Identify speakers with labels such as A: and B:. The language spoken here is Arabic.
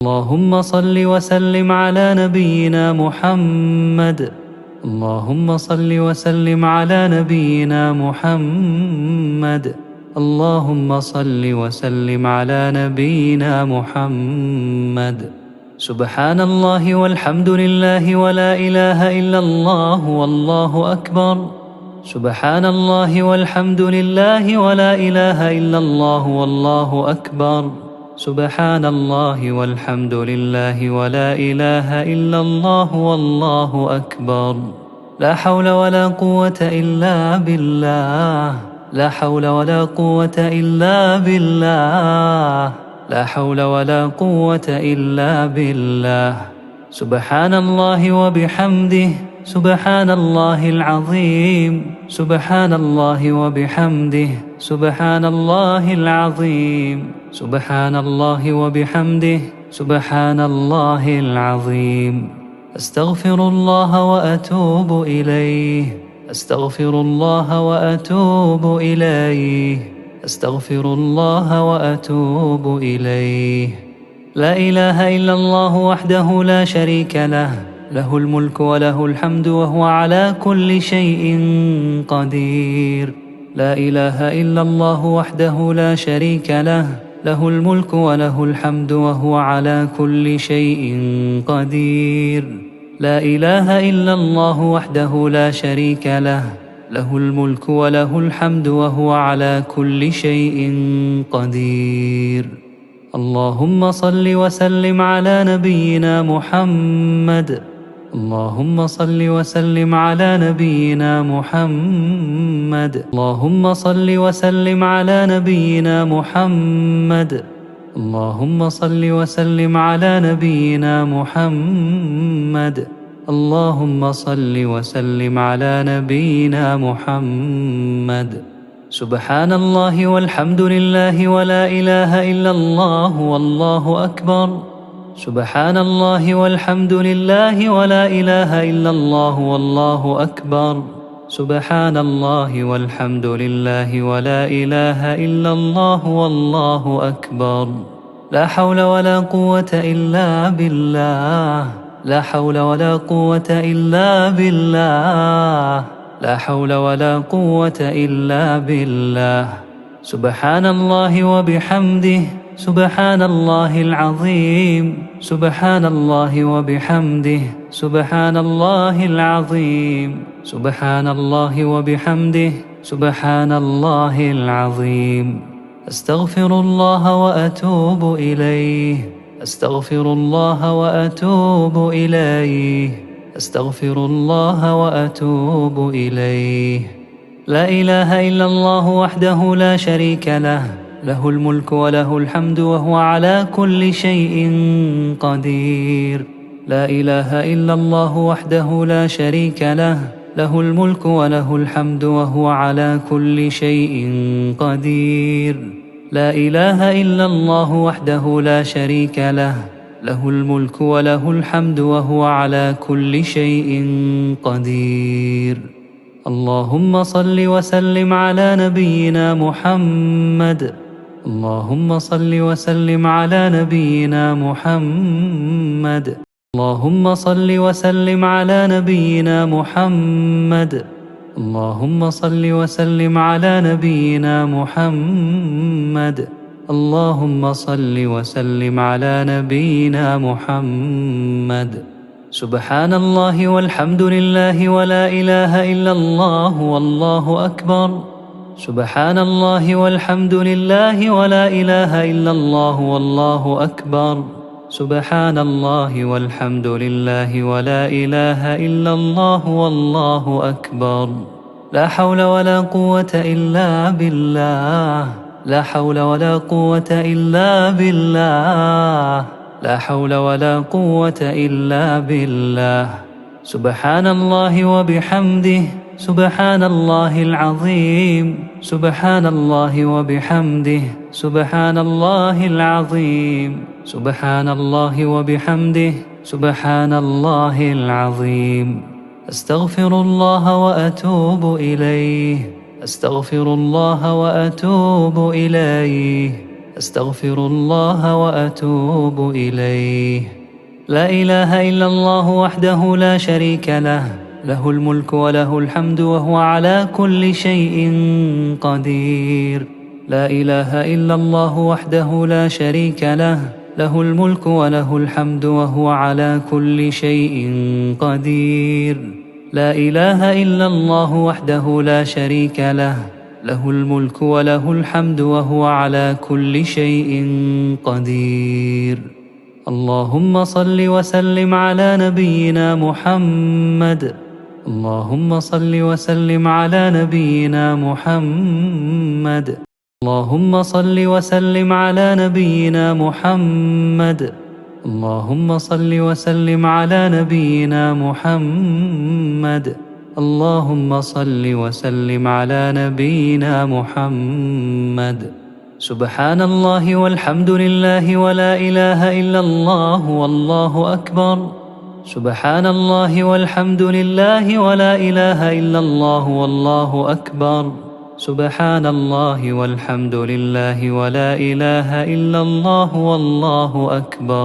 A: اللهم صل وسلم على نبينا محمد. اللهم صل وسلم على نبينا محمد. اللهم صل وسلم على نبينا محمد. سبحان الله والحمد لله ولا إله إلا الله والله أكبر. سبحان الله والحمد لله ولا إله إلا الله والله أكبر. سبحان الله والحمد لله ولا إله إلا الله والله أكبر. لا حول ولا قوة إلا بالله. لا حول ولا قوة إلا بالله. لا حول ولا قوة إلا بالله. سبحان الله وبحمده. سبحان الله العظيم. سبحان الله وبحمده. سبحان الله العظيم. سبحان الله وبحمده. سبحان الله العظيم. أستغفر الله وأتوب إليه. أستغفر الله وأتوب إليه. أستغفر الله وأتوب إليه. لا إله إلا الله وحده لا شريك له. له الملك وله الحمد وهو على كل شيء قدير. لا إله إلا الله وحده لا شريك له. له الملك وله الحمد وهو على كل شيء قدير. لا إله إلا الله وحده لا شريك له. له الملك وله الحمد وهو على كل شيء قدير. اللهم صل وسلم على نبينا محمد. اللهم صل وسلم على نبينا محمد. اللهم صل وسلم على نبينا محمد. اللهم صل وسلم على نبينا محمد. اللهم صل وسلم على نبينا محمد. سبحان الله والحمد لله ولا إله إلا الله والله أكبر. سبحان الله والحمد لله ولا إله إلا الله والله أكبر. سبحان الله والحمد لله ولا إله إلا الله والله أكبر. لا حول ولا قوة إلا بالله. لا حول ولا قوة إلا بالله. لا حول ولا قوة إلا بالله. سبحان الله وبحمده. سبحان الله العظيم. سبحان الله وبحمده. سبحان الله العظيم. سبحان الله وبحمده. سبحان الله العظيم. أستغفر الله وأتوب إليه. أستغفر الله وأتوب إليه. أستغفر الله وأتوب إليه. لا إله إلا الله وحده لا شريك له. له الملك وله الحمد وهو على كل شيء قدير. لا إله إلا الله وحده لا شريك له. له الملك وله الحمد وهو على كل شيء قدير. لا إله إلا الله وحده لا شريك له. له الملك وله الحمد وهو على كل شيء قدير. اللهم صل وسلم على نبينا محمد. اللهم صل وسلم على نبينا محمد. اللهم صل وسلم على نبينا محمد. اللهم صل وسلم على نبينا محمد. اللهم صل وسلم على نبينا محمد. سبحان الله والحمد لله ولا إله إلا الله والله أكبر. سبحان الله والحمد لله ولا إله إلا الله والله أكبر. سبحان الله والحمد لله ولا إله إلا الله والله أكبر. لا حول ولا قوة إلا بالله. لا حول ولا قوة إلا بالله. لا حول ولا قوة إلا بالله. سبحان الله وبحمده. سبحان الله العظيم. سبحان الله وبحمده. سبحان الله العظيم. سبحان الله وبحمده. سبحان الله العظيم. أستغفر الله وأتوب إليه. أستغفر الله وأتوب إليه. أستغفر الله وأتوب إليه. لا إله إلا الله وحده لا شريك له، له الملك وله الحمد وهو على كل شيء قدير. لا إله إلا الله وحده لا شريك له، له الملك وله الحمد وهو على كل شيء قدير. لا إله إلا الله وحده لا شريك له، له الملك وله الحمد وهو على كل شيء قدير. اللهم صل وسلم على نبينا محمد. اللهم صل وسلم على نبينا محمد. اللهم صل وسلم على نبينا محمد. اللهم صل وسلم على نبينا محمد. اللهم صل وسلم على نبينا محمد. سبحان الله والحمد لله ولا إله إلا الله والله أكبر. سبحان الله والحمد لله ولا إله إلا الله والله أكبر. سبحان الله والحمد لله ولا إله إلا الله والله أكبر.